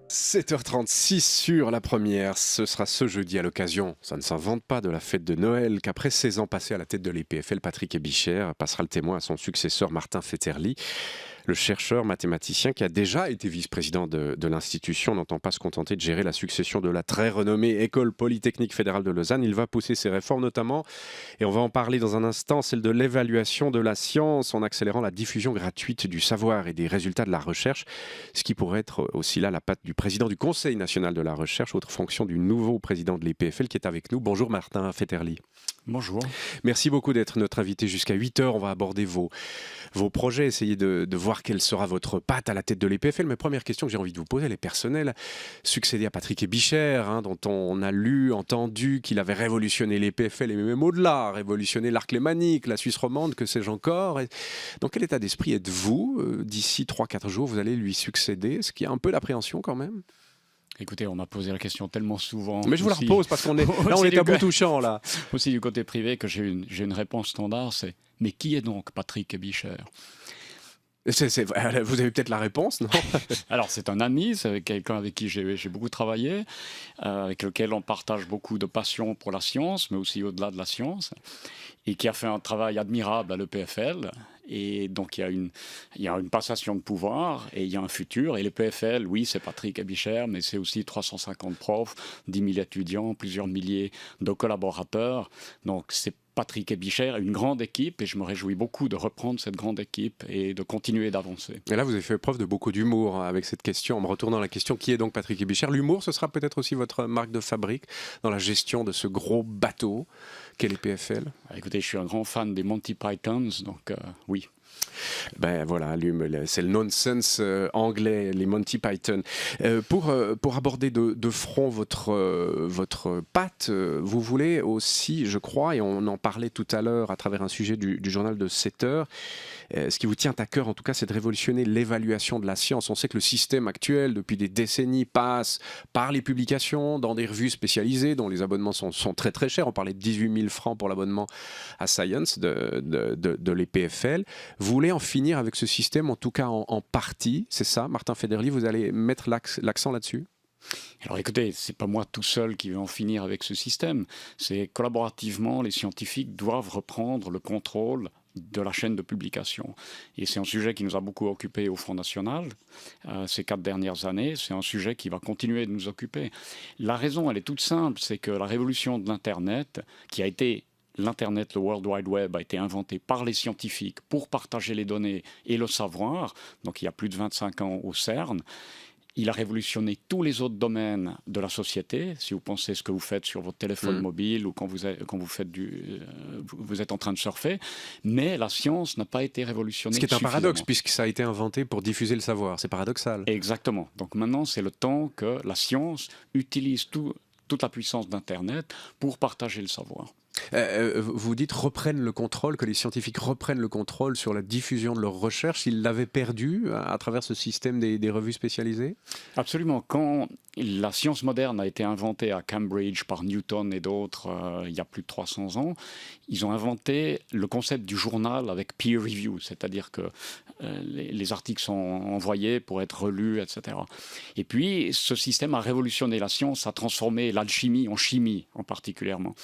7h36 sur la première, ce sera ce jeudi à l'occasion, ça ne s'invente pas, de la fête de Noël, qu'après 16 ans passés à la tête de l'EPFL, Patrick Ebichère passera le témoin à son successeur Martin Fetterli. Le chercheur mathématicien qui a déjà été vice-président de l'institution n'entend pas se contenter de gérer la succession de la très renommée École Polytechnique Fédérale de Lausanne. Il va pousser ses réformes notamment, et on va en parler dans un instant, celle de l'évaluation de la science en accélérant la diffusion gratuite du savoir et des résultats de la recherche, ce qui pourrait être aussi là la patte du président du Conseil national de la recherche, autre fonction du nouveau président de l'EPFL qui est avec nous. Bonjour Martin Fetterli. Bonjour. Merci beaucoup d'être notre invité jusqu'à 8h. On va aborder vos projets, essayer de voir quelle sera votre patte à la tête de l'EPFL. Mais première question que j'ai envie de vous poser, elle est personnelle. Succéder à Patrick Ebichère, dont on a lu, entendu qu'il avait révolutionné l'EPFL et même au-delà, révolutionné l'arc lémanique, la Suisse romande, que sais-je encore. Et dans quel état d'esprit êtes-vous d'ici 3-4 jours, vous allez lui succéder? Est-ce qu'il y a un peu d'appréhension quand même? Écoutez, on m'a posé la question tellement souvent. Mais je vous la repose parce qu'on est là, on est à bout touchant là. Aussi du côté privé que j'ai une réponse standard, c'est « Mais qui est donc Patrick Ebichère ?» Vous avez peut-être la réponse, non? Alors c'est un ami, c'est quelqu'un avec qui j'ai beaucoup travaillé, avec lequel on partage beaucoup de passion pour la science, mais aussi au-delà de la science, et qui a fait un travail admirable à l'EPFL. Et donc il y a une passation de pouvoir et il y a un futur. Et l'EPFL, oui, c'est Patrick Ebichère, mais c'est aussi 350 profs, 10 000 étudiants, plusieurs milliers de collaborateurs. Donc c'est Patrick Ebichère, une grande équipe, et je me réjouis beaucoup de reprendre cette grande équipe et de continuer d'avancer. Et là, vous avez fait preuve de beaucoup d'humour avec cette question. En me retournant à la question, qui est donc Patrick Ebichère? L'humour, ce sera peut-être aussi votre marque de fabrique dans la gestion de ce gros bateau qu'est l'EPFL? Écoutez, je suis un grand fan des Monty Pythons, donc oui. Ben voilà, c'est le nonsense anglais, les Monty Python. Pour aborder de front votre patte, vous voulez aussi, je crois, et on en parlait tout à l'heure à travers un sujet du journal de 7 heures, ce qui vous tient à cœur en tout cas, c'est de révolutionner l'évaluation de la science. On sait que le système actuel, depuis des décennies, passe par les publications dans des revues spécialisées dont les abonnements sont très très chers. On parlait de 18 000 francs pour l'abonnement à Science de l'EPFL. Vous voulez en finir avec ce système, en tout cas en partie, c'est ça, Martin Fetterli, vous allez mettre l'accent là-dessus? Alors écoutez, c'est pas moi tout seul qui vais en finir avec ce système. C'est collaborativement, les scientifiques doivent reprendre le contrôle de la chaîne de publication. Et c'est un sujet qui nous a beaucoup occupé au Front National ces 4 dernières années. C'est un sujet qui va continuer de nous occuper. La raison, elle est toute simple, c'est que la révolution de l'Internet, qui a été l'Internet, le World Wide Web, a été inventé par les scientifiques pour partager les données et le savoir, donc il y a plus de 25 ans au CERN. Il a révolutionné tous les autres domaines de la société. Si vous pensez ce que vous faites sur votre téléphone mobile ou quand vous êtes en train de surfer. Mais la science n'a pas été révolutionnée. Ce qui est un paradoxe, puisque ça a été inventé pour diffuser le savoir. C'est paradoxal. Exactement. Donc maintenant, c'est le temps que la science utilise toute la puissance d'Internet pour partager le savoir. Vous dites reprennent le contrôle, que les scientifiques reprennent le contrôle sur la diffusion de leurs recherches. Ils l'avaient perdu à travers ce système des revues spécialisées? Absolument. Quand la science moderne a été inventée à Cambridge par Newton et d'autres il y a plus de 300 ans, ils ont inventé le concept du journal avec peer review, c'est-à-dire que les articles sont envoyés pour être relus, etc. Et puis, ce système a révolutionné la science, a transformé l'alchimie en chimie, en particulièrement.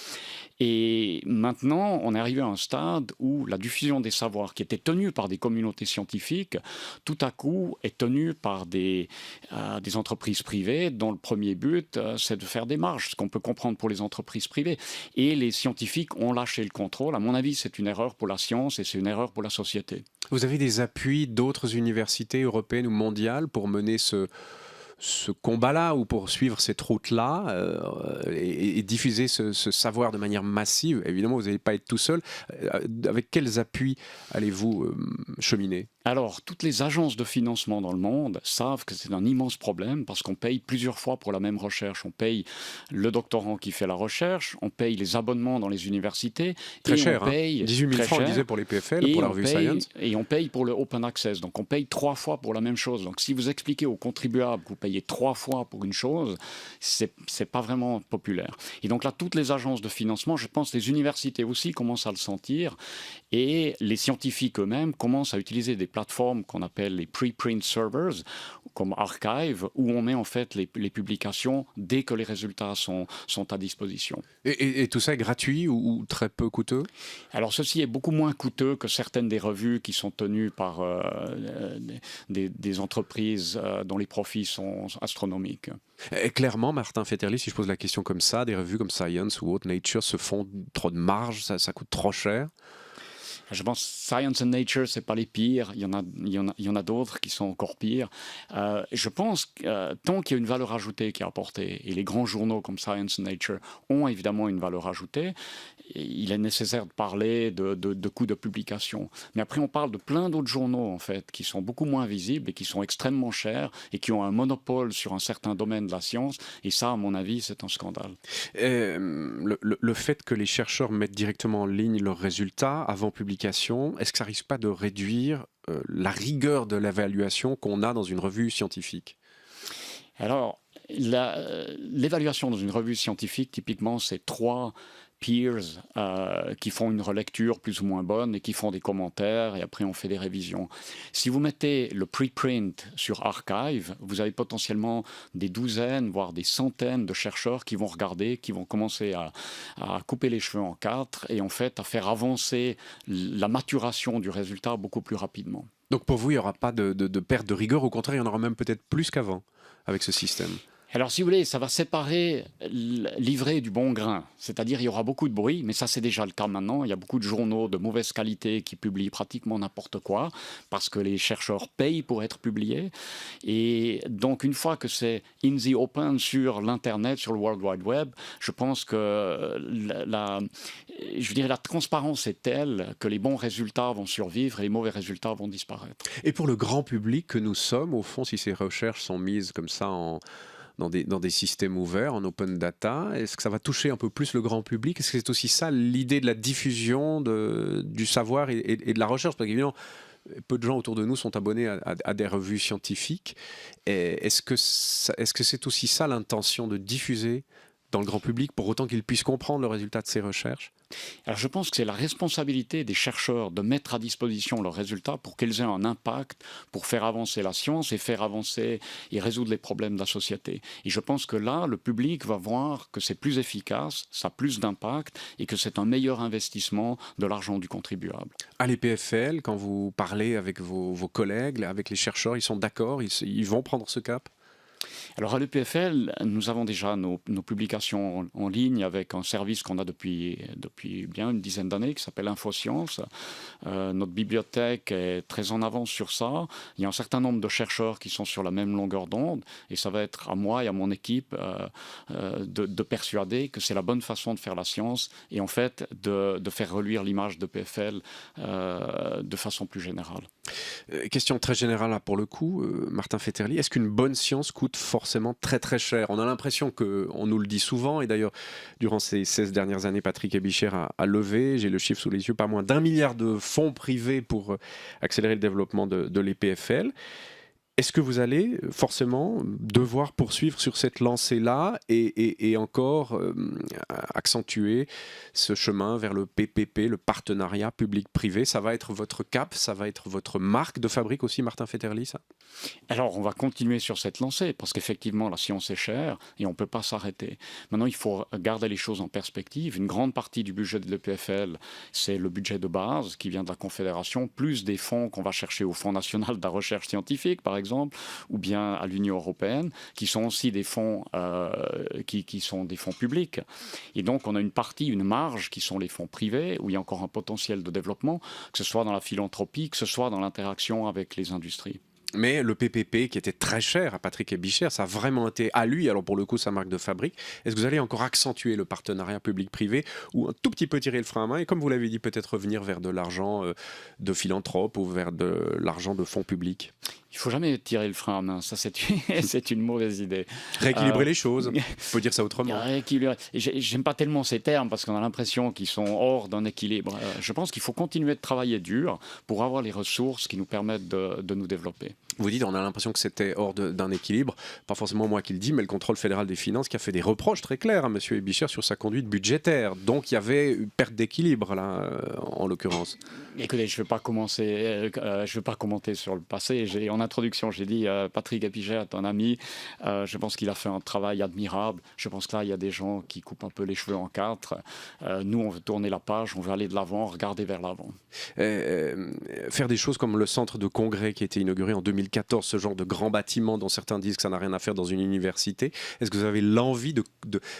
Et maintenant, on est arrivé à un stade où la diffusion des savoirs, qui était tenue par des communautés scientifiques, tout à coup est tenue par des entreprises privées dont le premier but, c'est de faire des marges, ce qu'on peut comprendre pour les entreprises privées. Et les scientifiques ont lâché le contrôle. À mon avis, c'est une erreur pour la science et c'est une erreur pour la société. Vous avez des appuis d'autres universités européennes ou mondiales pour mener ce combat-là ou pour suivre cette route-là et diffuser ce savoir de manière massive? Évidemment, vous n'allez pas être tout seul. Avec quels appuis allez-vous cheminer? Alors, toutes les agences de financement dans le monde savent que c'est un immense problème parce qu'on paye plusieurs fois pour la même recherche. On paye le doctorant qui fait la recherche, on paye les abonnements dans les universités Très et cher, on hein. paye 18 000 très francs, on cher. disait, pour les PFL, pour la revue Science. Et on paye pour le open access. Donc, on paye 3 fois pour la même chose. Donc, si vous expliquez aux contribuables que vous payez 3 fois pour une chose, c'est pas vraiment populaire. Et donc là, toutes les agences de financement, je pense les universités aussi commencent à le sentir et les scientifiques eux-mêmes commencent à utiliser des plateformes qu'on appelle les preprint servers, comme Archive, où on met en fait les publications dès que les résultats sont à disposition. Et tout ça est gratuit ou très peu coûteux? Alors ceci est beaucoup moins coûteux que certaines des revues qui sont tenues par des entreprises dont les profits sont astronomiques. Et clairement, Martin Fetterly, si je pose la question comme ça, des revues comme Science ou autre, Nature se font trop de marge, ça coûte trop cher? Je pense Science and Nature, c'est pas les pires. Il y en a d'autres qui sont encore pires. Je pense que tant qu'il y a une valeur ajoutée qui est apportée, et les grands journaux comme Science and Nature ont évidemment une valeur ajoutée, il est nécessaire de parler de coûts de publication. Mais après, on parle de plein d'autres journaux, en fait, qui sont beaucoup moins visibles et qui sont extrêmement chers et qui ont un monopole sur un certain domaine de la science. Et ça, à mon avis, c'est un scandale. Le fait que les chercheurs mettent directement en ligne leurs résultats avant publication, est-ce que ça risque pas de réduire la rigueur de l'évaluation qu'on a dans une revue scientifique? Alors, l'évaluation dans une revue scientifique, typiquement, c'est 3 peers qui font une relecture plus ou moins bonne et qui font des commentaires et après on fait des révisions. Si vous mettez le preprint sur Archive, vous avez potentiellement des douzaines, voire des centaines de chercheurs qui vont regarder, qui vont commencer à couper les cheveux en 4 et en fait à faire avancer la maturation du résultat beaucoup plus rapidement. Donc pour vous, il n'y aura pas de perte de rigueur, au contraire, il y en aura même peut-être plus qu'avant avec ce système. Alors, si vous voulez, ça va séparer l'ivraie du bon grain. C'est-à-dire, il y aura beaucoup de bruit, mais ça, c'est déjà le cas maintenant. Il y a beaucoup de journaux de mauvaise qualité qui publient pratiquement n'importe quoi parce que les chercheurs payent pour être publiés. Et donc, une fois que c'est in the open sur l'Internet, sur le World Wide Web, je pense que la transparence est telle que les bons résultats vont survivre et les mauvais résultats vont disparaître. Et pour le grand public que nous sommes, au fond, si ces recherches sont mises comme ça dans des systèmes ouverts, en open data, est-ce que ça va toucher un peu plus le grand public? Est-ce que c'est aussi ça l'idée de la diffusion du savoir et de la recherche? Parce qu'évidemment, peu de gens autour de nous sont abonnés à des revues scientifiques. Est-ce que c'est aussi ça l'intention de diffuser dans le grand public pour autant qu'ils puissent comprendre le résultat de ces recherches? Alors je pense que c'est la responsabilité des chercheurs de mettre à disposition leurs résultats pour qu'ils aient un impact, pour faire avancer la science et faire avancer et résoudre les problèmes de la société. Et je pense que là, le public va voir que c'est plus efficace, ça a plus d'impact et que c'est un meilleur investissement de l'argent du contribuable. À l'EPFL, quand vous parlez avec vos collègues, avec les chercheurs, ils sont d'accord, ils vont prendre ce cap? Alors à l'EPFL, nous avons déjà nos publications en ligne avec un service qu'on a depuis bien une dizaine d'années qui s'appelle InfoScience. Notre bibliothèque est très en avance sur ça. Il y a un certain nombre de chercheurs qui sont sur la même longueur d'onde et ça va être à moi et à mon équipe de persuader que c'est la bonne façon de faire la science et en fait de faire reluire l'image d'EPFL de façon plus générale. Question très générale là, pour le coup, Martin Fetterly, est-ce qu'une bonne science coûte forcément très très cher? On a l'impression qu'on nous le dit souvent, et d'ailleurs, durant ces 16 dernières années, Patrick Ebicher a levé, j'ai le chiffre sous les yeux, pas moins d'1 milliard de fonds privés pour accélérer le développement de l'EPFL. Est-ce que vous allez forcément devoir poursuivre sur cette lancée-là et encore accentuer ce chemin vers le PPP, le partenariat public-privé? Ça va être votre cap, ça va être votre marque de fabrique aussi, Martin Fetterly, ça? Alors, on va continuer sur cette lancée parce qu'effectivement, la science est chère et on ne peut pas s'arrêter. Maintenant, il faut garder les choses en perspective. Une grande partie du budget de l'EPFL, c'est le budget de base qui vient de la Confédération, plus des fonds qu'on va chercher au Fonds national de la recherche scientifique, par exemple, ou bien à l'Union européenne, qui sont aussi des fonds qui sont des fonds publics. Et donc, on a une partie, une marge, qui sont les fonds privés, où il y a encore un potentiel de développement, que ce soit dans la philanthropie, que ce soit dans l'interaction avec les industries. Mais le PPP, qui était très cher à Patrick Ebichère, ça a vraiment été à lui, alors pour le coup, sa marque de fabrique. Est-ce que vous allez encore accentuer le partenariat public-privé ou un tout petit peu tirer le frein à main et, comme vous l'avez dit, peut-être revenir vers de l'argent de philanthropes ou vers de l'argent de fonds publics? Il ne faut jamais tirer le frein à main, ça c'est une mauvaise idée. Rééquilibrer les choses, on peut dire ça autrement. J'aime pas tellement ces termes parce qu'on a l'impression qu'ils sont hors d'un équilibre. Je pense qu'il faut continuer de travailler dur pour avoir les ressources qui nous permettent de nous développer. Vous dites, on a l'impression que c'était hors d'un équilibre, pas forcément moi qui le dis, mais le contrôle fédéral des finances qui a fait des reproches très clairs à M. Ebichère sur sa conduite budgétaire. Donc il y avait une perte d'équilibre là, en l'occurrence. Écoutez, je ne vais pas commenter sur le passé. En introduction, j'ai dit Patrick Ebichère est un ami. Je pense qu'il a fait un travail admirable. Je pense que là, il y a des gens qui coupent un peu les cheveux en quatre. Nous, on veut tourner la page, on veut aller de l'avant, regarder vers l'avant. Faire des choses comme le centre de congrès qui a été inauguré en 2014, ce genre de grand bâtiment dont certains disent que ça n'a rien à faire dans une université. Est-ce que vous avez l'envie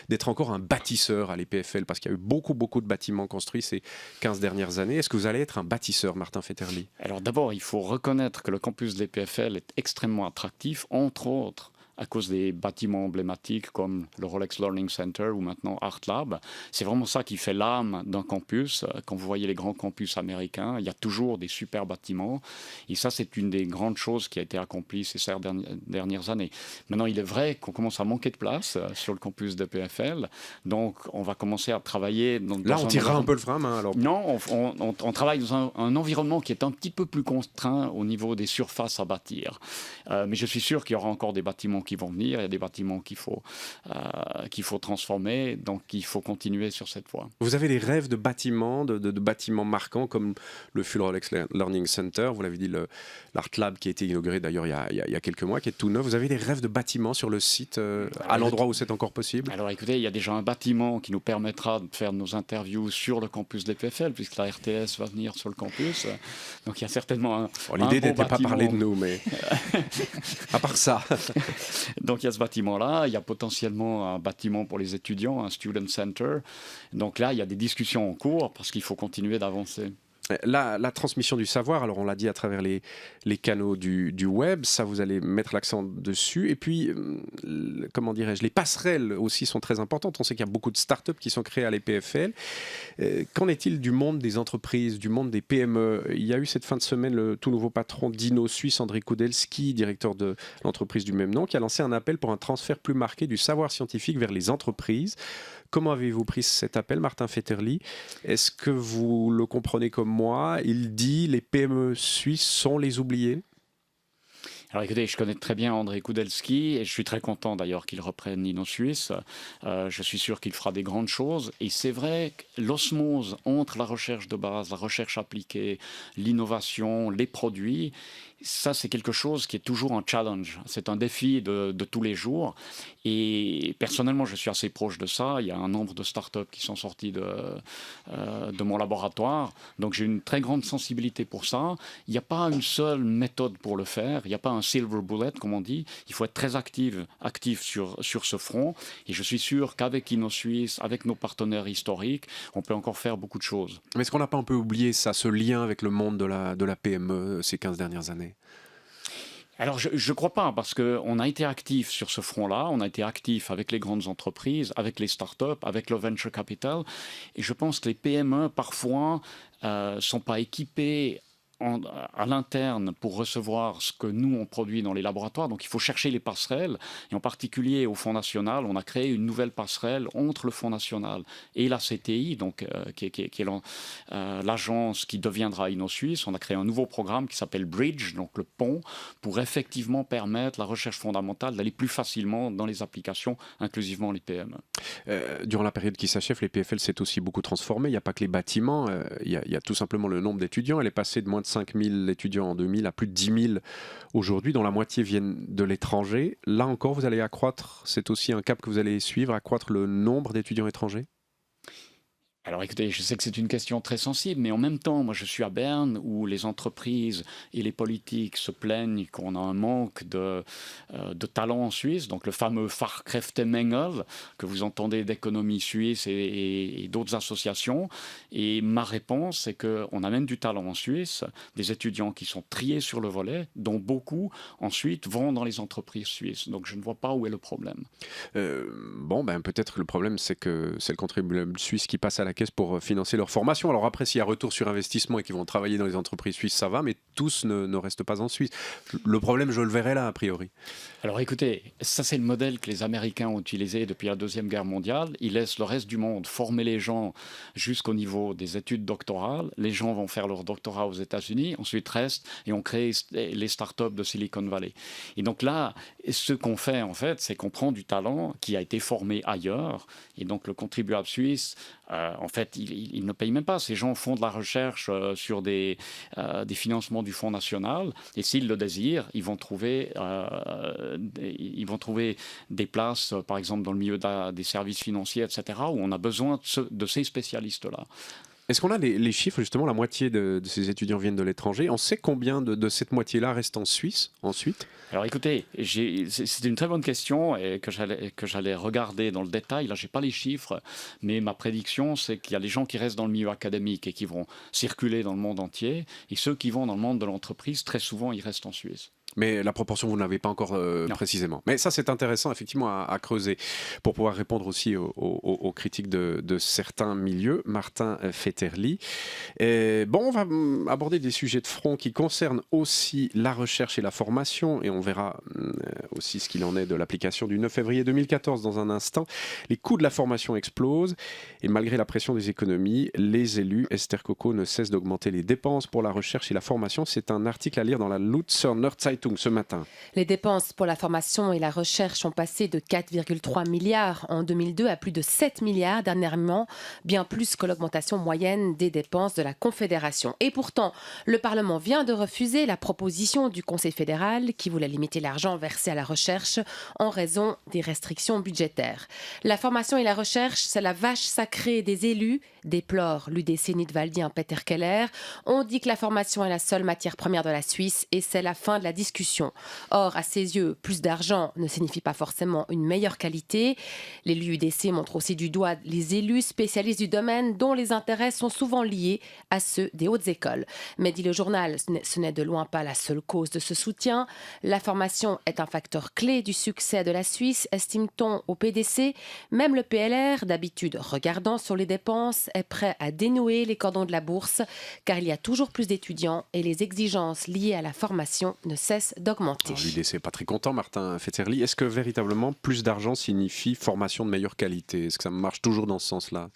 d'être encore un bâtisseur à l'EPFL? Parce qu'il y a eu beaucoup de bâtiments construits ces 15 dernières années. Est-ce que vous allez être un bâtisseur, Martin Fetterly? Alors d'abord, il faut reconnaître que le campus de l'EPFL est extrêmement attractif, entre autres à cause des bâtiments emblématiques comme le Rolex Learning Center ou maintenant Art Lab. C'est vraiment ça qui fait l'âme d'un campus. Quand vous voyez les grands campus américains, il y a toujours des super bâtiments. Et ça, c'est une des grandes choses qui a été accomplie ces dernières années. Maintenant, il est vrai qu'on commence à manquer de place sur le campus de PFL. Donc, on va commencer à travailler... Là, on tirera un peu le frein à main, alors. Non, on travaille dans un environnement qui est un petit peu plus contraint au niveau des surfaces à bâtir. Mais je suis sûr qu'il y aura encore des bâtiments qui vont venir, il y a des bâtiments qu'il faut transformer, donc il faut continuer sur cette voie. Vous avez des rêves de bâtiments, de bâtiments marquants comme le Full Rolex Learning Center, vous l'avez dit, l'Art Lab qui a été inauguré d'ailleurs il y a quelques mois, qui est tout neuf. Vous avez des rêves de bâtiments sur le site, à l'endroit où c'est encore possible? Alors écoutez, il y a déjà un bâtiment qui nous permettra de faire nos interviews sur le campus de l'EPFL, puisque la RTS va venir sur le campus. Donc il y a certainement l'idée n'était pas parler de nous, mais à part ça... Donc il y a ce bâtiment-là, il y a potentiellement un bâtiment pour les étudiants, un student center. Donc là, il y a des discussions en cours parce qu'il faut continuer d'avancer. La transmission du savoir, alors on l'a dit à travers les canaux du web, ça vous allez mettre l'accent dessus. Et puis, comment dirais-je, les passerelles aussi sont très importantes. On sait qu'il y a beaucoup de startups qui sont créées à l'EPFL. Qu'en est-il du monde des entreprises, du monde des PME? Il y a eu cette fin de semaine le tout nouveau patron d'InnoSuisse, André Kudelski, directeur de l'entreprise du même nom, qui a lancé un appel pour un transfert plus marqué du savoir scientifique vers les entreprises. Comment avez-vous pris cet appel, Martin Fetterly? Est-ce que vous le comprenez comme moi? Il dit les PME suisses sont les oubliés? Alors écoutez, je connais très bien André Kudelski et je suis très content d'ailleurs qu'il reprenne InnoSuisse. Je suis sûr qu'il fera des grandes choses. Et c'est vrai que l'osmose entre la recherche de base, la recherche appliquée, l'innovation, les produits, ça c'est quelque chose qui est toujours un challenge. C'est un défi de tous les jours. Et personnellement, je suis assez proche de ça. Il y a un nombre de startups qui sont sorties de mon laboratoire. Donc j'ai une très grande sensibilité pour ça. Il n'y a pas une seule méthode pour le faire. Il n'y a pas un silver bullet, comme on dit. Il faut être très actif sur ce front. Et je suis sûr qu'avec InnoSuisse, avec nos partenaires historiques, on peut encore faire beaucoup de choses. Mais est-ce qu'on n'a pas un peu oublié ça, ce lien avec le monde de la PME ces 15 dernières années? Alors, je ne crois pas, parce qu'on a été actif sur ce front-là, on a été actif avec les grandes entreprises, avec les startups, avec le venture capital, et je pense que les PME, parfois, ne sont pas équipées à l'interne pour recevoir ce que nous on produit dans les laboratoires. Donc il faut chercher les passerelles, et en particulier au Fonds national, on a créé une nouvelle passerelle entre le Fonds national et la CTI, donc, qui est l'agence qui deviendra InnoSuisse. On a créé un nouveau programme qui s'appelle Bridge, donc le pont, pour effectivement permettre la recherche fondamentale d'aller plus facilement dans les applications, inclusivement les PME. Durant la période qui s'achève, les PFL s'est aussi beaucoup transformé. Il n'y a pas que les bâtiments, il y a tout simplement le nombre d'étudiants. Elle est passée de moins de 5 000 étudiants en 2000 à plus de 10 000 aujourd'hui, dont la moitié viennent de l'étranger. Là encore, vous allez accroître, c'est aussi un cap que vous allez suivre, accroître le nombre d'étudiants étrangers? Alors écoutez, je sais que c'est une question très sensible, mais en même temps, moi je suis à Berne où les entreprises et les politiques se plaignent qu'on a un manque de talent en Suisse, donc le fameux Fachkräftemangel que vous entendez d'économie suisse et d'autres associations. Et ma réponse, c'est qu'on amène du talent en Suisse, des étudiants qui sont triés sur le volet, dont beaucoup ensuite vont dans les entreprises suisses. Donc je ne vois pas où est le problème. Peut-être le problème, c'est que c'est le contribuable suisse qui passe à la caisse pour financer leur formation. Alors après, s'il y a retour sur investissement et qu'ils vont travailler dans les entreprises suisses, ça va, mais tous ne restent pas en Suisse. Le problème, je le verrai là, a priori. Alors écoutez, ça c'est le modèle que les Américains ont utilisé depuis la Deuxième Guerre mondiale. Ils laissent le reste du monde former les gens jusqu'au niveau des études doctorales. Les gens vont faire leur doctorat aux États-Unis, ensuite restent et on crée les startups de Silicon Valley. Et donc là, ce qu'on fait en fait, c'est qu'on prend du talent qui a été formé ailleurs et donc le contribuable suisse, en fait, il ne paye même pas. Ces gens font de la recherche sur des financements du Fonds national et s'ils le désirent, ils vont trouver des places, par exemple dans le milieu des services financiers, etc., où on a besoin de ces spécialistes-là. Est-ce qu'on a les chiffres, justement, la moitié de ces étudiants viennent de l'étranger. On sait combien de cette moitié-là reste en Suisse ensuite? Alors écoutez, c'est une très bonne question et que j'allais regarder dans le détail. Là, je n'ai pas les chiffres, mais ma prédiction, c'est qu'il y a les gens qui restent dans le milieu académique et qui vont circuler dans le monde entier, et ceux qui vont dans le monde de l'entreprise, très souvent, ils restent en Suisse. Mais la proportion, vous n'avez pas encore précisément. Mais ça, c'est intéressant, effectivement, à creuser pour pouvoir répondre aussi aux critiques de certains milieux. Martin Fetterli. On va aborder des sujets de front qui concernent aussi la recherche et la formation. Et on verra aussi ce qu'il en est de l'application du 9 février 2014 dans un instant. Les coûts de la formation explosent. Et malgré la pression des économies, les élus, Esther Coco, ne cessent d'augmenter les dépenses pour la recherche et la formation. C'est un article à lire dans la Luzerner Zeitung ce matin. Les dépenses pour la formation et la recherche ont passé de 4,3 milliards en 2002 à plus de 7 milliards dernièrement, bien plus que l'augmentation moyenne des dépenses de la Confédération. Et pourtant, le Parlement vient de refuser la proposition du Conseil fédéral qui voulait limiter l'argent versé à la recherche en raison des restrictions budgétaires. La formation et la recherche, c'est la vache sacrée des élus, déplore l'UDC nidwaldien Peter Keller. On dit que la formation est la seule matière première de la Suisse et c'est la fin de la discussion. Or, à ses yeux, plus d'argent ne signifie pas forcément une meilleure qualité. L'élu UDC montre aussi du doigt les élus spécialistes du domaine dont les intérêts sont souvent liés à ceux des hautes écoles. Mais dit le journal, ce n'est de loin pas la seule cause de ce soutien. La formation est un facteur clé du succès de la Suisse, estime-t-on au PDC. Même le PLR, d'habitude regardant sur les dépenses, est prêt à dénouer les cordons de la bourse car il y a toujours plus d'étudiants et les exigences liées à la formation ne cessent d'augmenter. L'UDC n'est pas très content, Martin Fetterli. Est-ce que véritablement plus d'argent signifie formation de meilleure qualité? Est-ce que ça marche toujours dans ce sens-là?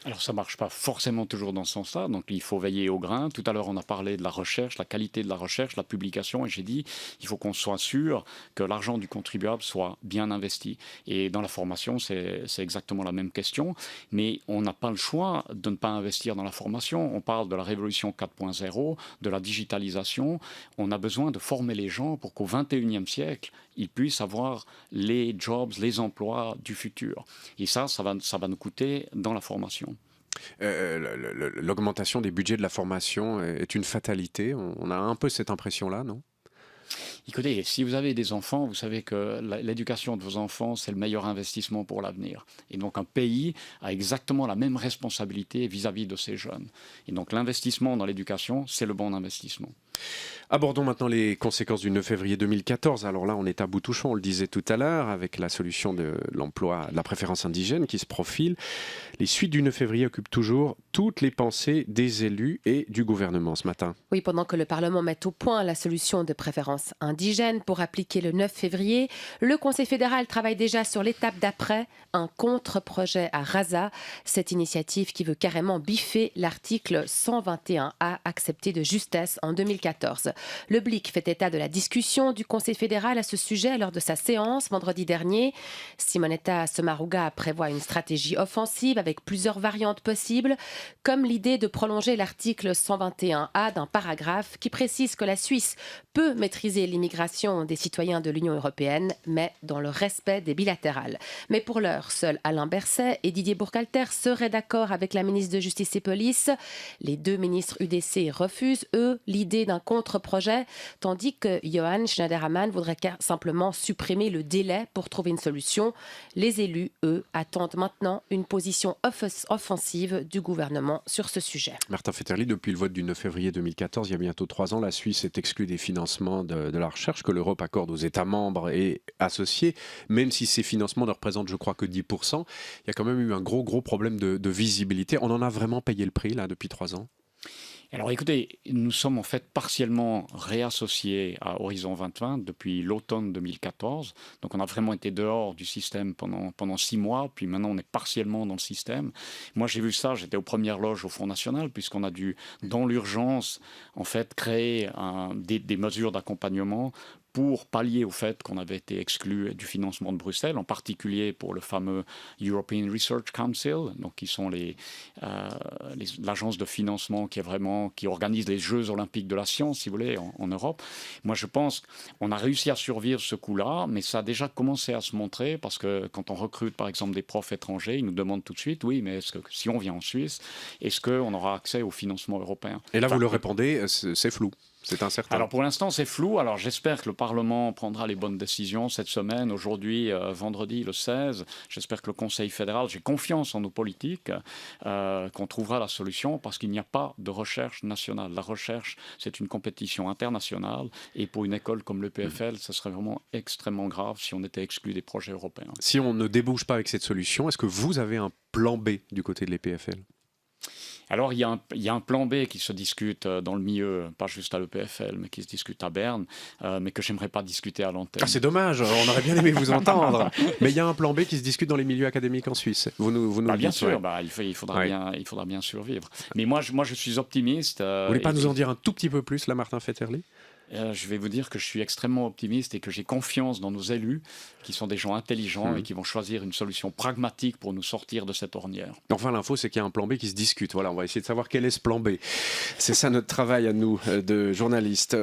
Alors ça ne marche pas forcément toujours dans ce sens-là, donc il faut veiller au grain. Tout à l'heure on a parlé de la recherche, la qualité de la recherche, la publication, et j'ai dit il faut qu'on soit sûr que l'argent du contribuable soit bien investi. Et dans la formation c'est exactement la même question, mais on n'a pas le choix de ne pas investir dans la formation. On parle de la révolution 4.0, de la digitalisation, on a besoin de former les gens pour qu'au 21e siècle, ils puissent avoir les jobs, les emplois du futur. Et ça va nous coûter dans la formation. L'augmentation des budgets de la formation est une fatalité. On a un peu cette impression-là, non ? Écoutez, si vous avez des enfants, vous savez que l'éducation de vos enfants, c'est le meilleur investissement pour l'avenir. Et donc un pays a exactement la même responsabilité vis-à-vis de ces jeunes. Et donc l'investissement dans l'éducation, c'est le bon investissement. Abordons maintenant les conséquences du 9 février 2014. Alors là, on est à bout touchant, on le disait tout à l'heure, avec la solution de l'emploi, de la préférence indigène qui se profile. Les suites du 9 février occupent toujours toutes les pensées des élus et du gouvernement ce matin. Oui, pendant que le Parlement met au point la solution de préférence indigène pour appliquer le 9 février, le Conseil fédéral travaille déjà sur l'étape d'après, un contre-projet à Rasa. Cette initiative qui veut carrément biffer l'article 121A accepté de justesse en 2014. 2014. Le Blick fait état de la discussion du Conseil fédéral à ce sujet lors de sa séance vendredi dernier. Simonetta Sommaruga prévoit une stratégie offensive avec plusieurs variantes possibles, comme l'idée de prolonger l'article 121A d'un paragraphe qui précise que la Suisse peut maîtriser l'immigration des citoyens de l'Union européenne, mais dans le respect des bilatérales. Mais pour l'heure, seuls Alain Berset et Didier Burkhalter seraient d'accord avec la ministre de Justice et Police. Les deux ministres UDC refusent, eux, l'idée d'un contre-projet, tandis que Johan Schneiderman voudrait simplement supprimer le délai pour trouver une solution. Les élus, eux, attendent maintenant une position offensive du gouvernement sur ce sujet. Martin Fetterli, depuis le vote du 9 février 2014, il y a bientôt 3 ans, la Suisse est exclue des financements de la recherche que l'Europe accorde aux États membres et associés. Même si ces financements ne représentent, je crois, que 10%, il y a quand même eu un gros problème de visibilité. On en a vraiment payé le prix, là, depuis 3 ans? Alors écoutez, nous sommes en fait partiellement réassociés à Horizon 2020 depuis l'automne 2014. Donc on a vraiment été dehors du système pendant 6 mois, puis maintenant on est partiellement dans le système. Moi j'ai vu ça, j'étais aux premières loges au Front National, puisqu'on a dû, dans l'urgence, en fait, créer des mesures d'accompagnement pour pallier au fait qu'on avait été exclu du financement de Bruxelles, en particulier pour le fameux European Research Council, donc qui sont l'agence de financement qui organise les Jeux olympiques de la science, si vous voulez, en Europe. Moi, je pense qu'on a réussi à survivre ce coup-là, mais ça a déjà commencé à se montrer, parce que quand on recrute, par exemple, des profs étrangers, ils nous demandent tout de suite, oui, mais est-ce que si on vient en Suisse, est-ce qu'on aura accès au financement européen? Et là, vous leur répondez, c'est flou. C'est incertain. Alors pour l'instant, c'est flou. Alors j'espère que le Parlement prendra les bonnes décisions cette semaine. Aujourd'hui, vendredi le 16, j'espère que le Conseil fédéral, j'ai confiance en nos politiques, qu'on trouvera la solution, parce qu'il n'y a pas de recherche nationale. La recherche, c'est une compétition internationale. Et pour une école comme le PFL, ce serait vraiment extrêmement grave si on était exclu des projets européens. Si on ne débouche pas avec cette solution, est-ce que vous avez un plan B du côté de l'EPFL? Alors, il y a un plan B qui se discute dans le milieu, pas juste à l'EPFL, mais qui se discute à Berne, mais que j'aimerais pas discuter à l'antenne. Ah, c'est dommage, on aurait bien aimé vous entendre. Mais il y a un plan B qui se discute dans les milieux académiques en Suisse. Vous nous bien dites, sûr, il faudra bien survivre. Mais moi, je suis optimiste. Vous voulez pas nous en dire un tout petit peu plus, là, Martin Fetterli? Je vais vous dire que je suis extrêmement optimiste et que j'ai confiance dans nos élus, qui sont des gens intelligents et qui vont choisir une solution pragmatique pour nous sortir de cette ornière. Enfin, l'info, c'est qu'il y a un plan B qui se discute. Voilà, on va essayer de savoir quel est ce plan B. C'est ça notre travail à nous, de journalistes.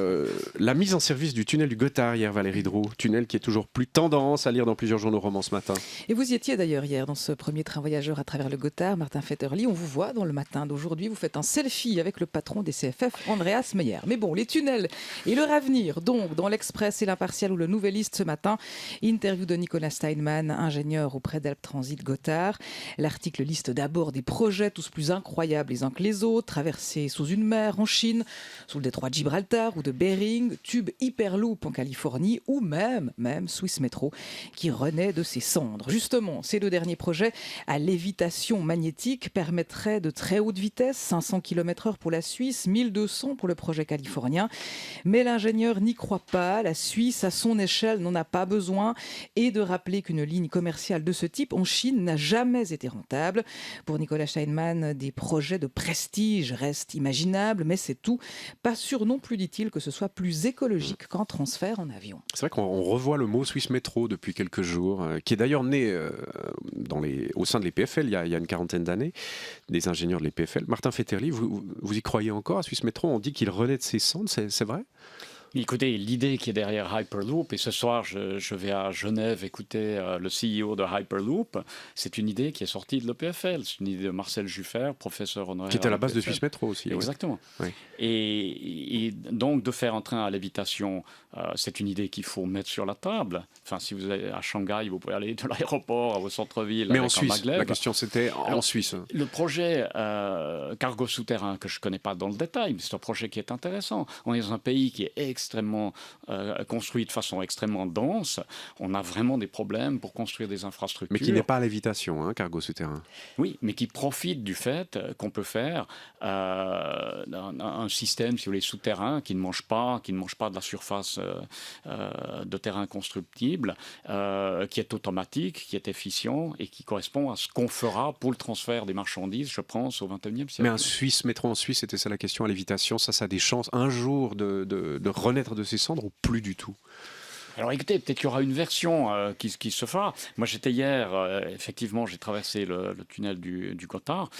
La mise en service du tunnel du Gothard hier, Valérie Droux. Tunnel qui est toujours plus tendance à lire dans plusieurs journaux romans ce matin. Et vous y étiez d'ailleurs hier dans ce premier train voyageur à travers le Gothard, Martin Fetterli. On vous voit dans le matin d'aujourd'hui. Vous faites un selfie avec le patron des CFF, Andreas Meyer. Mais bon, les tunnels et leur avenir, donc, dans l'Express et l'Impartial ou le Nouvelliste ce matin, interview de Nicolas Steinmann, ingénieur auprès d'Alp Transit Gothard. L'article liste d'abord des projets tous plus incroyables les uns que les autres, traversés sous une mer en Chine, sous le détroit de Gibraltar ou de Bering, tube Hyperloop en Californie ou même Swiss Metro qui renaît de ses cendres. Justement, ces deux derniers projets à lévitation magnétique permettraient de très haute vitesse, 500 km/h pour la Suisse, 1200 pour le projet californien. Mais l'ingénieur n'y croit pas. La Suisse, à son échelle, n'en a pas besoin. Et de rappeler qu'une ligne commerciale de ce type en Chine n'a jamais été rentable. Pour Nicolas Steinmann, des projets de prestige restent imaginables, mais c'est tout. Pas sûr non plus, dit-il, que ce soit plus écologique qu'un transfert en avion. C'est vrai qu'on revoit le mot Swiss Metro depuis quelques jours, qui est d'ailleurs né au sein de l'EPFL il y a une quarantaine d'années, des ingénieurs de l'EPFL. Martin Fetterli, vous y croyez encore à Swiss Metro? On dit qu'il renaît de ses cendres, c'est vrai? Écoutez, l'idée qui est derrière Hyperloop, et ce soir je vais à Genève écouter le CEO de Hyperloop, c'est une idée qui est sortie de l'EPFL, c'est une idée de Marcel Juffert, professeur honoraire. Qui était à la base de Swiss Metro aussi. Exactement. Oui. Et donc de faire un train à lévitation, c'est une idée qu'il faut mettre sur la table. Enfin, si vous allez à Shanghai, vous pouvez aller de l'aéroport au centre-ville. Mais avec en Suisse, maglev. la question c'était en Suisse. Le projet cargo souterrain, que je ne connais pas dans le détail, mais c'est un projet qui est intéressant. On est dans un pays qui est extrêmement construit de façon extrêmement dense, on a vraiment des problèmes pour construire des infrastructures. Mais qui n'est pas à lévitation, hein, cargo souterrain. Oui, mais qui profite du fait qu'on peut faire un système, si vous voulez, souterrain qui ne mange pas de la surface de terrain constructible, qui est automatique, qui est efficient et qui correspond à ce qu'on fera pour le transfert des marchandises, je pense, au XXIe siècle. Mais un métro en Suisse, c'était ça la question, à lévitation, ça a des chances un jour de renaître de ses cendres ou plus du tout? Alors écoutez, peut-être qu'il y aura une version qui se fera. Moi j'étais hier, effectivement j'ai traversé le tunnel du Gothard,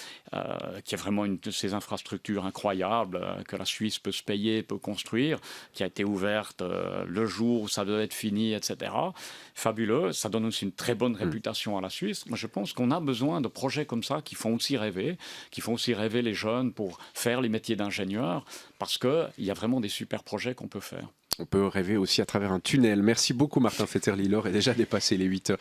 qui est vraiment une de ces infrastructures incroyables que la Suisse peut se payer, peut construire, qui a été ouverte le jour où ça devait être fini, etc. Fabuleux, ça donne aussi une très bonne réputation à la Suisse. Moi je pense qu'on a besoin de projets comme ça qui font aussi rêver les jeunes pour faire les métiers d'ingénieur, parce qu'il y a vraiment des super projets qu'on peut faire. On peut rêver aussi à travers un tunnel. Merci beaucoup Martin Fetterli. L'heure est déjà dépassée les 8 heures.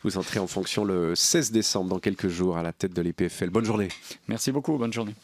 Vous entrez en fonction le 16 décembre, dans quelques jours, à la tête de l'EPFL. Bonne journée. Merci beaucoup, bonne journée.